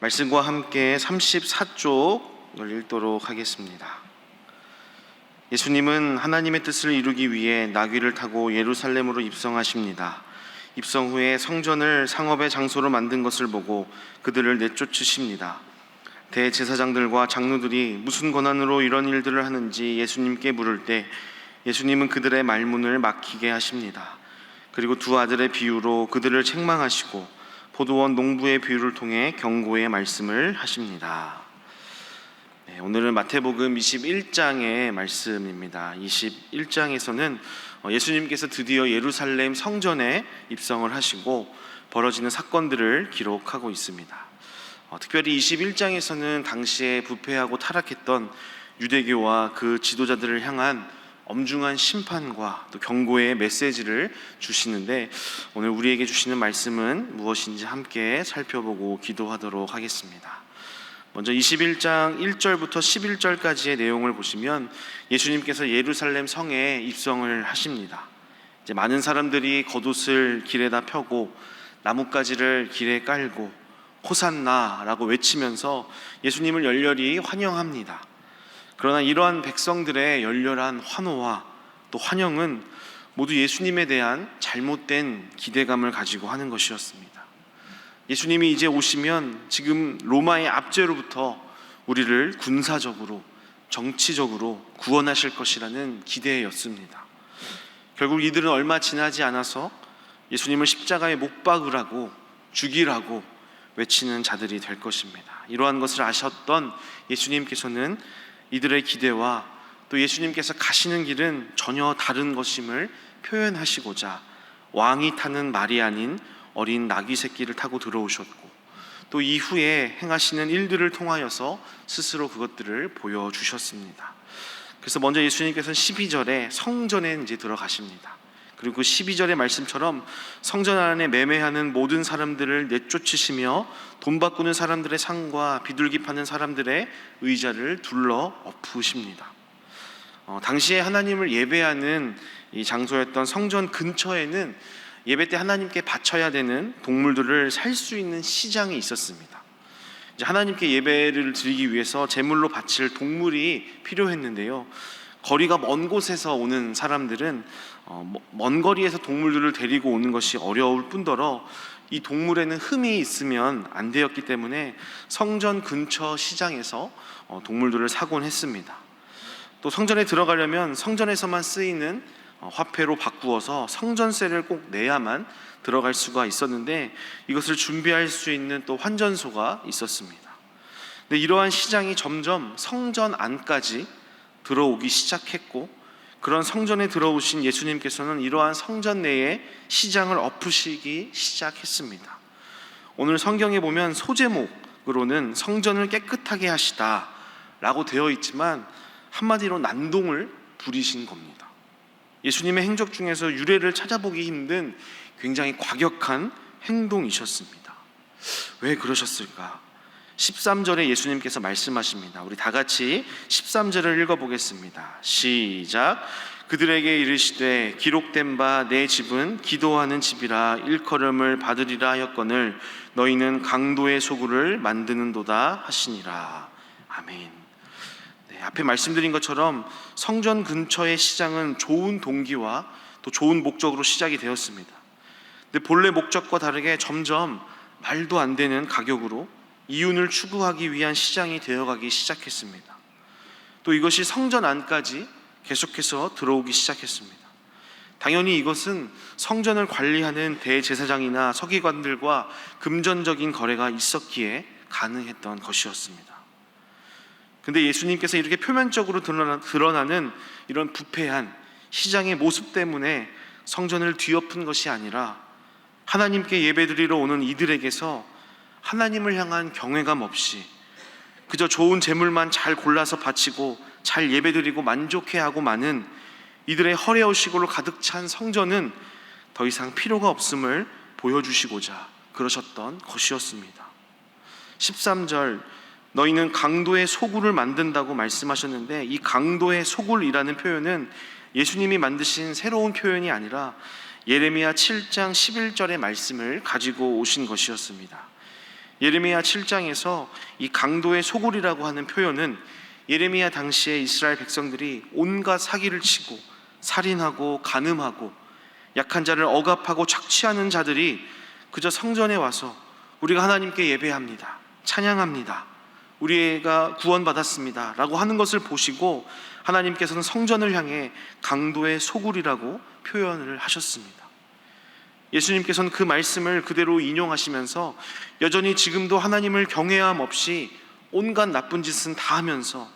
말씀과 함께 34쪽을 읽도록 하겠습니다. 예수님은 하나님의 뜻을 이루기 위해 나귀를 타고 예루살렘으로 입성하십니다. 입성 후에 성전을 상업의 장소로 만든 것을 보고 그들을 내쫓으십니다. 대제사장들과 장로들이 무슨 권한으로 이런 일들을 하는지 예수님께 물을 때 예수님은 그들의 말문을 막히게 하십니다. 그리고 두 아들의 비유로 그들을 책망하시고 포도원 농부의 비유를 통해 경고의 말씀을 하십니다. 오늘은 마태복음 21장의 말씀입니다. 21장에서는 예수님께서 드디어 예루살렘 성전에 입성을 하시고 벌어지는 사건들을 기록하고 있습니다. 특별히 21장에서는 당시에 부패하고 타락했던 유대교와 그 지도자들을 향한 엄중한 심판과 또 경고의 메시지를 주시는데, 오늘 우리에게 주시는 말씀은 무엇인지 함께 살펴보고 기도하도록 하겠습니다. 먼저 21장 1절부터 11절까지의 내용을 보시면 예수님께서 예루살렘 성에 입성을 하십니다. 이제 많은 사람들이 겉옷을 길에다 펴고 나뭇가지를 길에 깔고 호산나라고 외치면서 예수님을 열렬히 환영합니다. 그러나 이러한 백성들의 열렬한 환호와 또 환영은 모두 예수님에 대한 잘못된 기대감을 가지고 하는 것이었습니다. 예수님이 이제 오시면 지금 로마의 압제로부터 우리를 군사적으로, 정치적으로 구원하실 것이라는 기대였습니다. 결국 이들은 얼마 지나지 않아서 예수님을 십자가에 못 박으라고, 죽이라고 외치는 자들이 될 것입니다. 이러한 것을 아셨던 예수님께서는 이들의 기대와 또 예수님께서 가시는 길은 전혀 다른 것임을 표현하시고자 왕이 타는 말이 아닌 어린 나귀 새끼를 타고 들어오셨고, 또 이후에 행하시는 일들을 통하여서 스스로 그것들을 보여주셨습니다. 그래서 먼저 예수님께서는 12절에 성전에 이제 들어가십니다. 그리고 그 12절의 말씀처럼 성전 안에 매매하는 모든 사람들을 내쫓으시며 돈 바꾸는 사람들의 상과 비둘기 파는 사람들의 의자를 둘러 엎으십니다. 당시에 하나님을 예배하는 이 장소였던 성전 근처에는 예배 때 하나님께 바쳐야 되는 동물들을 살 수 있는 시장이 있었습니다. 이제 하나님께 예배를 드리기 위해서 제물로 바칠 동물이 필요했는데요, 거리가 먼 곳에서 오는 사람들은 먼 거리에서 동물들을 데리고 오는 것이 어려울 뿐더러 이 동물에는 흠이 있으면 안 되었기 때문에 성전 근처 시장에서 동물들을 사곤 했습니다. 또 성전에 들어가려면 성전에서만 쓰이는 화폐로 바꾸어서 성전세를 꼭 내야만 들어갈 수가 있었는데, 이것을 준비할 수 있는 또 환전소가 있었습니다. 근데 이러한 시장이 점점 성전 안까지 들어오기 시작했고, 그런 성전에 들어오신 예수님께서는 이러한 성전 내에 시장을 엎으시기 시작했습니다. 오늘 성경에 보면 소제목으로는 성전을 깨끗하게 하시다 라고 되어 있지만 한마디로 난동을 부리신 겁니다. 예수님의 행적 중에서 유래를 찾아보기 힘든 굉장히 과격한 행동이셨습니다. 왜 그러셨을까? 13절에 예수님께서 말씀하십니다. 우리 다 같이 13절을 읽어보겠습니다. 시작. 그들에게 이르시되 기록된 바 내 집은 기도하는 집이라 일컬음을 받으리라 하였거늘 너희는 강도의 소굴을 만드는도다 하시니라. 아멘. 앞에 말씀드린 것처럼 성전 근처의 시장은 좋은 동기와 또 좋은 목적으로 시작이 되었습니다. 근데 본래 목적과 다르게 점점 말도 안 되는 가격으로 이윤을 추구하기 위한 시장이 되어가기 시작했습니다. 또 이것이 성전 안까지 계속해서 들어오기 시작했습니다. 당연히 이것은 성전을 관리하는 대제사장이나 서기관들과 금전적인 거래가 있었기에 가능했던 것이었습니다. 근데 예수님께서 이렇게 표면적으로 드러나는 이런 부패한 시장의 모습 때문에 성전을 뒤엎은 것이 아니라 하나님께 예배드리러 오는 이들에게서 하나님을 향한 경외감 없이 그저 좋은 재물만 잘 골라서 바치고 잘 예배드리고 만족해하고 마는 이들의 허례허식으로 가득 찬 성전은 더 이상 필요가 없음을 보여주시고자 그러셨던 것이었습니다. 13절, 너희는 강도의 소굴을 만든다고 말씀하셨는데, 이 강도의 소굴이라는 표현은 예수님이 만드신 새로운 표현이 아니라 예레미야 7장 11절의 말씀을 가지고 오신 것이었습니다. 예레미야 7장에서 이 강도의 소굴이라고 하는 표현은 예레미야 당시에 이스라엘 백성들이 온갖 사기를 치고 살인하고 간음하고 약한 자를 억압하고 착취하는 자들이 그저 성전에 와서 우리가 하나님께 예배합니다, 찬양합니다, 우리가 구원받았습니다 라고 하는 것을 보시고 하나님께서는 성전을 향해 강도의 소굴이라고 표현을 하셨습니다. 예수님께서는 그 말씀을 그대로 인용하시면서 여전히 지금도 하나님을 경외함 없이 온갖 나쁜 짓은 다 하면서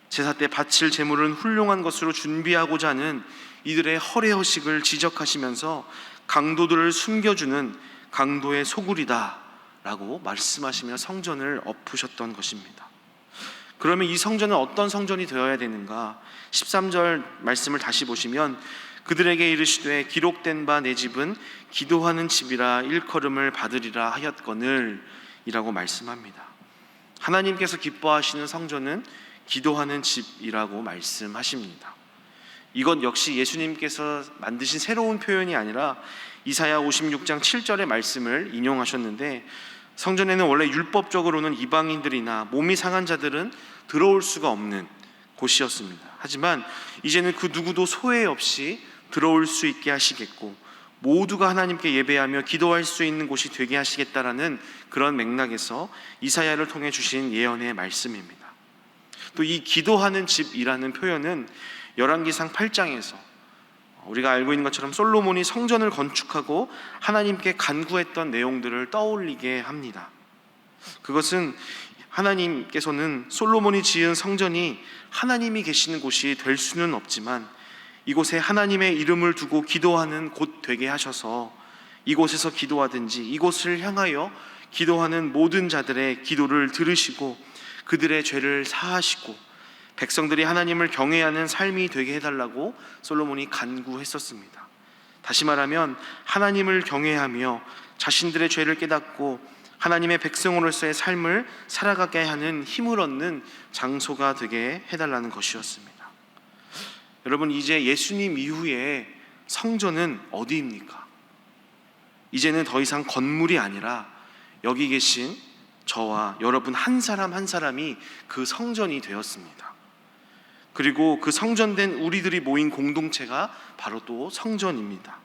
제사 때 바칠 제물은 훌륭한 것으로 준비하고자 하는 이들의 허례허식을 지적하시면서 강도들을 숨겨주는 강도의 소굴이다 라고 말씀하시며 성전을 엎으셨던 것입니다. 그러면 이 성전은 어떤 성전이 되어야 되는가? 13절 말씀을 다시 보시면 그들에게 이르시되 기록된 바 내 집은 기도하는 집이라 일컬음을 받으리라 하였거늘 이라고 말씀합니다. 하나님께서 기뻐하시는 성전은 기도하는 집이라고 말씀하십니다. 이것 역시 예수님께서 만드신 새로운 표현이 아니라 이사야 56장 7절의 말씀을 인용하셨는데, 성전에는 원래 율법적으로는 이방인들이나 몸이 상한 자들은 들어올 수가 없는 곳이었습니다. 하지만 이제는 그 누구도 소외 없이 들어올 수 있게 하시겠고 모두가 하나님께 예배하며 기도할 수 있는 곳이 되게 하시겠다라는 그런 맥락에서 이사야를 통해 주신 예언의 말씀입니다. 또 이 기도하는 집이라는 표현은 열왕기상 8장에서 우리가 알고 있는 것처럼 솔로몬이 성전을 건축하고 하나님께 간구했던 내용들을 떠올리게 합니다. 그것은 하나님께서는 솔로몬이 지은 성전이 하나님이 계시는 곳이 될 수는 없지만 이곳에 하나님의 이름을 두고 기도하는 곳 되게 하셔서 이곳에서 기도하든지 이곳을 향하여 기도하는 모든 자들의 기도를 들으시고 그들의 죄를 사하시고 백성들이 하나님을 경외하는 삶이 되게 해달라고 솔로몬이 간구했었습니다. 다시 말하면 하나님을 경외하며 자신들의 죄를 깨닫고 하나님의 백성으로서의 삶을 살아가게 하는 힘을 얻는 장소가 되게 해달라는 것이었습니다. 여러분, 이제 예수님 이후에 성전은 어디입니까? 이제는 더 이상 건물이 아니라 여기 계신 저와 여러분 한 사람 한 사람이 그 성전이 되었습니다. 그리고 그 성전된 우리들이 모인 공동체가 바로 또 성전입니다.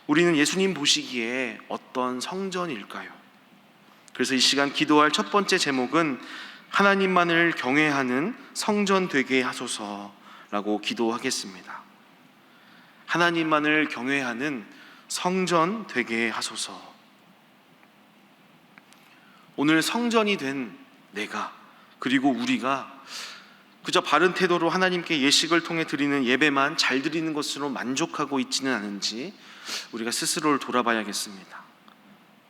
우리는 예수님 보시기에 어떤 성전일까요? 그래서 이 시간 기도할 첫 번째 제목은 하나님만을 경외하는 성전 되게 하소서라고 기도하겠습니다. 하나님만을 경외하는 성전 되게 하소서. 오늘 성전이 된 내가 그리고 우리가 그저 바른 태도로 하나님께 예식을 통해 드리는 예배만 잘 드리는 것으로 만족하고 있지는 않은지 우리가 스스로를 돌아봐야겠습니다.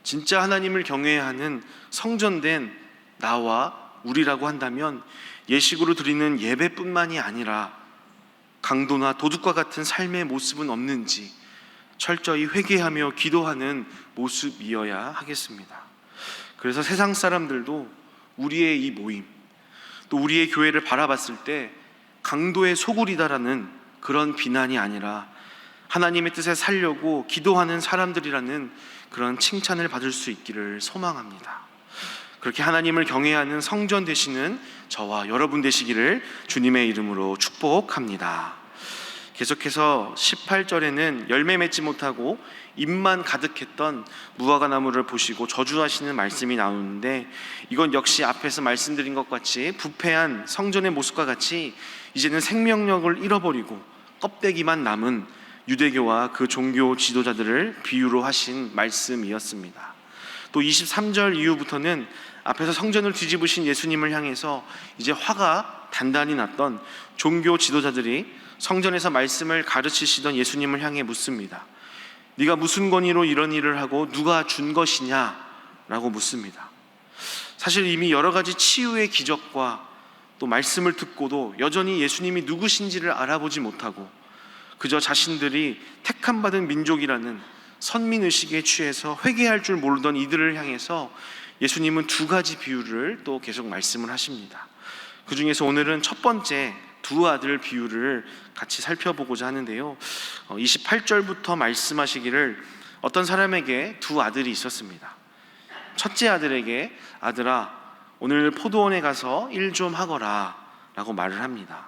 진짜 하나님을 경외하는 성전된 나와 우리라고 한다면 예식으로 드리는 예배뿐만이 아니라 강도나 도둑과 같은 삶의 모습은 없는지 철저히 회개하며 기도하는 모습이어야 하겠습니다. 그래서 세상 사람들도 우리의 이 모임 또 우리의 교회를 바라봤을 때 강도의 소굴이다라는 그런 비난이 아니라 하나님의 뜻에 살려고 기도하는 사람들이라는 그런 칭찬을 받을 수 있기를 소망합니다. 그렇게 하나님을 경외하는 성전 되시는 저와 여러분 되시기를 주님의 이름으로 축복합니다. 계속해서 18절에는 열매 맺지 못하고 잎만 가득했던 무화과 나무를 보시고 저주하시는 말씀이 나오는데, 이건 역시 앞에서 말씀드린 것 같이 부패한 성전의 모습과 같이 이제는 생명력을 잃어버리고 껍데기만 남은 유대교와 그 종교 지도자들을 비유로 하신 말씀이었습니다. 또 23절 이후부터는 앞에서 성전을 뒤집으신 예수님을 향해서 이제 화가 단단히 났던 종교 지도자들이 성전에서 말씀을 가르치시던 예수님을 향해 묻습니다. 네가 무슨 권위로 이런 일을 하고 누가 준 것이냐? 라고 묻습니다. 사실 이미 여러 가지 치유의 기적과 또 말씀을 듣고도 여전히 예수님이 누구신지를 알아보지 못하고 그저 자신들이 택함받은 민족이라는 선민의식에 취해서 회개할 줄 모르던 이들을 향해서 예수님은 두 가지 비유를 또 계속 말씀을 하십니다. 그 중에서 오늘은 첫 번째 두 아들 비유를 같이 살펴보고자 하는데요, 28절부터 말씀하시기를 어떤 사람에게 두 아들이 있었습니다. 첫째 아들에게 아들아 오늘 포도원에 가서 일 좀 하거라 라고 말을 합니다.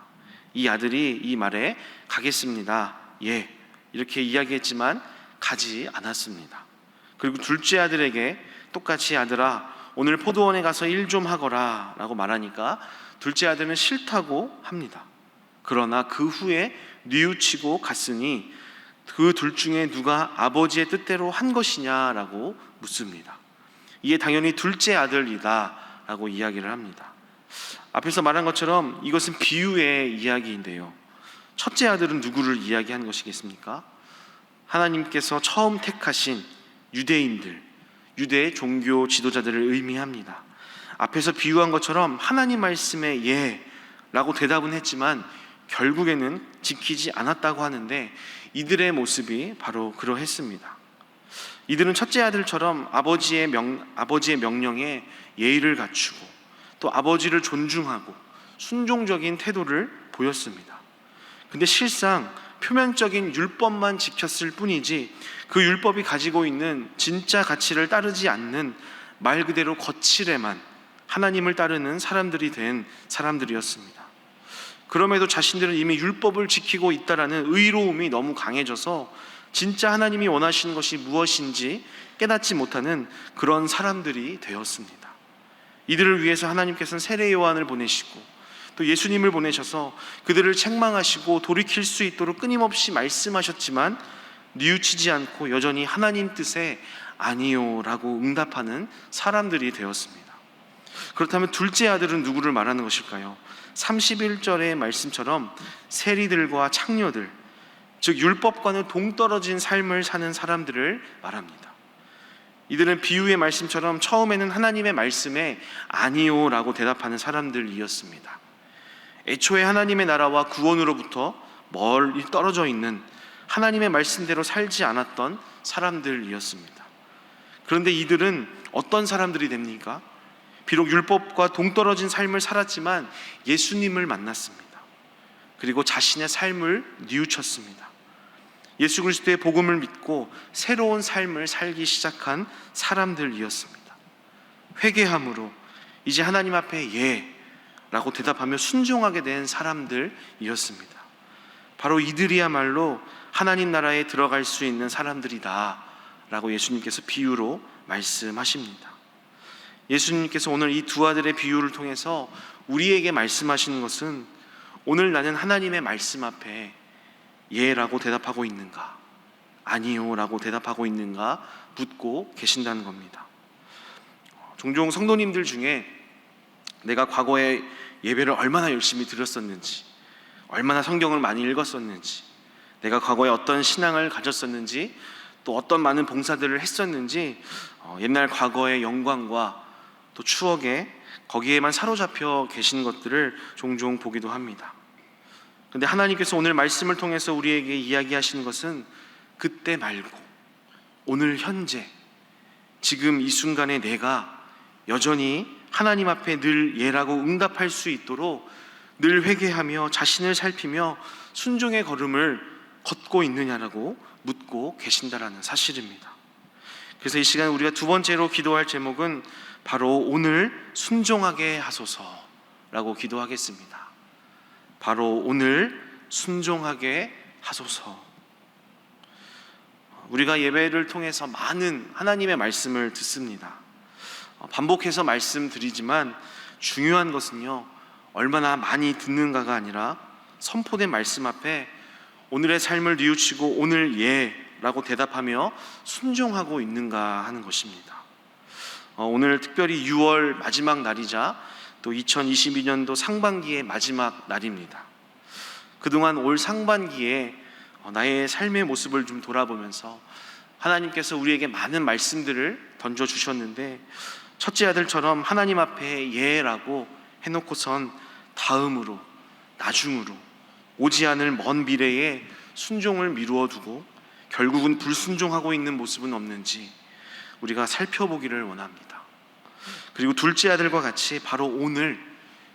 이 아들이 이 말에 가겠습니다, 예, 이렇게 이야기했지만 가지 않았습니다. 그리고 둘째 아들에게 똑같이 아들아 오늘 포도원에 가서 일 좀 하거라 라고 말하니까 둘째 아들은 싫다고 합니다. 그러나 그 후에 뉘우치고 갔으니 그 둘 중에 누가 아버지의 뜻대로 한 것이냐라고 묻습니다. 이에 당연히 둘째 아들이다 라고 이야기를 합니다. 앞에서 말한 것처럼 이것은 비유의 이야기인데요, 첫째 아들은 누구를 이야기한 것이겠습니까? 하나님께서 처음 택하신 유대인들, 유대의 종교 지도자들을 의미합니다. 앞에서 비유한 것처럼 하나님 말씀에 예 라고 대답은 했지만 결국에는 지키지 않았다고 하는데 이들의 모습이 바로 그러했습니다. 이들은 첫째 아들처럼 아버지의 명령에 예의를 갖추고 또 아버지를 존중하고 순종적인 태도를 보였습니다. 근데 실상 표면적인 율법만 지켰을 뿐이지 그 율법이 가지고 있는 진짜 가치를 따르지 않는 말 그대로 거칠에만 하나님을 따르는 사람들이 된 사람들이었습니다. 그럼에도 자신들은 이미 율법을 지키고 있다라는 의로움이 너무 강해져서 진짜 하나님이 원하시는 것이 무엇인지 깨닫지 못하는 그런 사람들이 되었습니다. 이들을 위해서 하나님께서는 세례 요한을 보내시고 또 예수님을 보내셔서 그들을 책망하시고 돌이킬 수 있도록 끊임없이 말씀하셨지만 뉘우치지 않고 여전히 하나님 뜻에 아니요 라고 응답하는 사람들이 되었습니다. 그렇다면 둘째 아들은 누구를 말하는 것일까요? 31절의 말씀처럼 세리들과 창녀들, 즉 율법과는 동떨어진 삶을 사는 사람들을 말합니다. 이들은 비유의 말씀처럼 처음에는 하나님의 말씀에 아니요 라고 대답하는 사람들이었습니다. 애초에 하나님의 나라와 구원으로부터 멀리 떨어져 있는 하나님의 말씀대로 살지 않았던 사람들이었습니다. 그런데 이들은 어떤 사람들이 됩니까? 비록 율법과 동떨어진 삶을 살았지만 예수님을 만났습니다. 그리고 자신의 삶을 뉘우쳤습니다. 예수 그리스도의 복음을 믿고 새로운 삶을 살기 시작한 사람들이었습니다. 회개함으로 이제 하나님 앞에 예 라고 대답하며 순종하게 된 사람들이었습니다. 바로 이들이야말로 하나님 나라에 들어갈 수 있는 사람들이다 라고 예수님께서 비유로 말씀하십니다. 예수님께서 오늘 이 두 아들의 비유를 통해서 우리에게 말씀하시는 것은 오늘 나는 하나님의 말씀 앞에 예라고 대답하고 있는가, 아니요 라고 대답하고 있는가 묻고 계신다는 겁니다. 종종 성도님들 중에 내가 과거에 예배를 얼마나 열심히 드렸었는지, 얼마나 성경을 많이 읽었었는지, 내가 과거에 어떤 신앙을 가졌었는지, 또 어떤 많은 봉사들을 했었는지 옛날 과거의 영광과 또 추억에 거기에만 사로잡혀 계신 것들을 종종 보기도 합니다. 그런데 하나님께서 오늘 말씀을 통해서 우리에게 이야기하시는 것은 그때 말고 오늘 현재 지금 이 순간에 내가 여전히 하나님 앞에 늘 예라고 응답할 수 있도록 늘 회개하며 자신을 살피며 순종의 걸음을 걷고 있느냐라고 묻고 계신다라는 사실입니다. 그래서 이 시간 우리가 두 번째로 기도할 제목은 바로 오늘 순종하게 하소서라고 기도하겠습니다. 바로 오늘 순종하게 하소서. 우리가 예배를 통해서 많은 하나님의 말씀을 듣습니다. 반복해서 말씀드리지만 중요한 것은요, 얼마나 많이 듣는가가 아니라 선포된 말씀 앞에 오늘의 삶을 뉘우치고 오늘 예라고 대답하며 순종하고 있는가 하는 것입니다. 오늘 특별히 6월 마지막 날이자 또 2022년도 상반기의 마지막 날입니다. 그동안 올 상반기에 나의 삶의 모습을 좀 돌아보면서 하나님께서 우리에게 많은 말씀들을 던져주셨는데 첫째 아들처럼 하나님 앞에 예라고 해놓고선 다음으로, 나중으로 오지 않을 먼 미래에 순종을 미루어 두고 결국은 불순종하고 있는 모습은 없는지 우리가 살펴보기를 원합니다. 그리고 둘째 아들과 같이 바로 오늘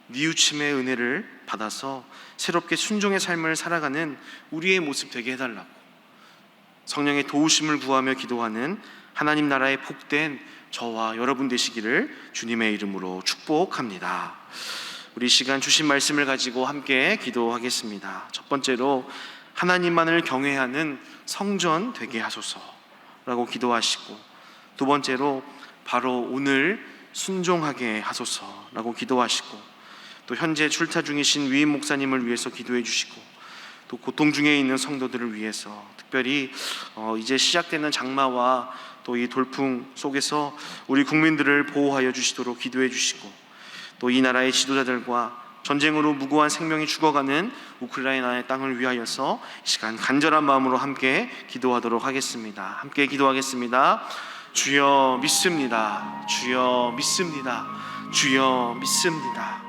뉘우침의 은혜를 받아서 새롭게 순종의 삶을 살아가는 우리의 모습 되게 해달라고 성령의 도우심을 구하며 기도하는 하나님 나라의 복된 저와 여러분 되시기를 주님의 이름으로 축복합니다. 우리 시간 주신 말씀을 가지고 함께 기도하겠습니다. 첫 번째로 하나님만을 경외하는 성전 되게 하소서라고 기도하시고, 두 번째로 바로 오늘 순종하게 하소서라고 기도하시고, 또 현재 출타 중이신 위임 목사님을 위해서 기도해 주시고, 또 고통 중에 있는 성도들을 위해서 특별히 이제 시작되는 장마와 또 이 돌풍 속에서 우리 국민들을 보호하여 주시도록 기도해 주시고, 또 이 나라의 지도자들과 전쟁으로 무고한 생명이 죽어가는 우크라이나의 땅을 위하여서 이 시간 간절한 마음으로 함께 기도하도록 하겠습니다. 함께 기도하겠습니다. 주여 믿습니다. 주여 믿습니다. 주여 믿습니다.